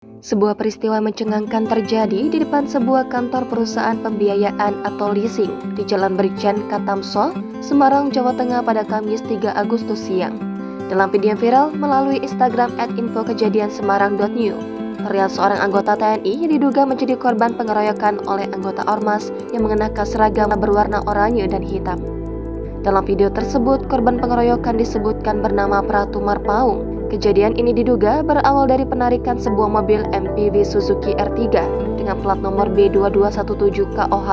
Sebuah peristiwa mencengangkan terjadi di depan sebuah kantor perusahaan pembiayaan atau leasing di Jalan Brigjen Katamso, Semarang, Jawa Tengah pada Kamis 3 Agustus siang. Dalam video viral melalui Instagram @infokejadiansemarang.new, terlihat seorang anggota TNI yang diduga menjadi korban pengeroyokan oleh anggota ormas yang mengenakan seragam berwarna oranye dan hitam. Dalam video tersebut, korban pengeroyokan disebutkan bernama Pratumar Paung. Kejadian ini diduga berawal dari penarikan sebuah mobil MPV Suzuki R3 dengan plat nomor B2217KOH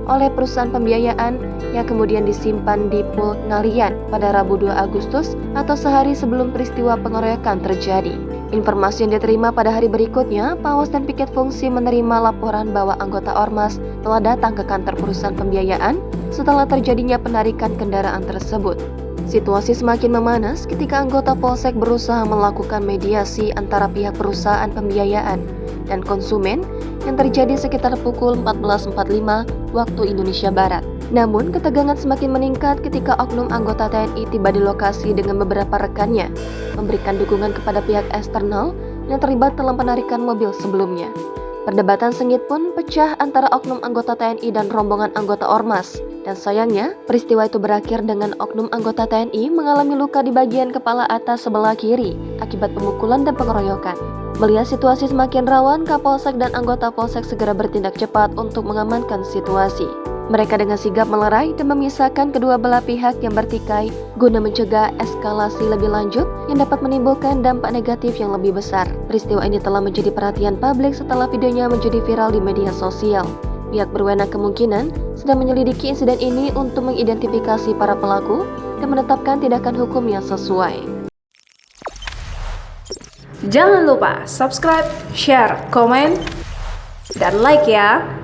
oleh perusahaan pembiayaan yang kemudian disimpan di Pool Ngalian pada Rabu 2 Agustus atau sehari sebelum peristiwa pengeroyokan terjadi. Informasi yang diterima pada hari berikutnya, Pawas dan piket fungsi menerima laporan bahwa anggota ormas telah datang ke kantor perusahaan pembiayaan setelah terjadinya penarikan kendaraan tersebut. Situasi semakin memanas ketika anggota Polsek berusaha melakukan mediasi antara pihak perusahaan pembiayaan dan konsumen yang terjadi sekitar pukul 14.45 waktu Indonesia Barat. Namun, ketegangan semakin meningkat ketika oknum anggota TNI tiba di lokasi dengan beberapa rekannya, memberikan dukungan kepada pihak eksternal yang terlibat dalam penarikan mobil sebelumnya. Perdebatan sengit pun pecah antara oknum anggota TNI dan rombongan anggota ormas. Dan sayangnya, peristiwa itu berakhir dengan oknum anggota TNI mengalami luka di bagian kepala atas sebelah kiri akibat pemukulan dan pengeroyokan. Melihat situasi semakin rawan, Kapolsek dan anggota Polsek segera bertindak cepat untuk mengamankan situasi. Mereka dengan sigap melerai dan memisahkan kedua belah pihak yang bertikai guna mencegah eskalasi lebih lanjut yang dapat menimbulkan dampak negatif yang lebih besar. Peristiwa ini telah menjadi perhatian publik setelah videonya menjadi viral di media sosial. Pihak berwenang kemungkinan sedang menyelidiki insiden ini untuk mengidentifikasi para pelaku dan menetapkan tindakan hukum yang sesuai. Jangan lupa subscribe, share, komen, dan like ya!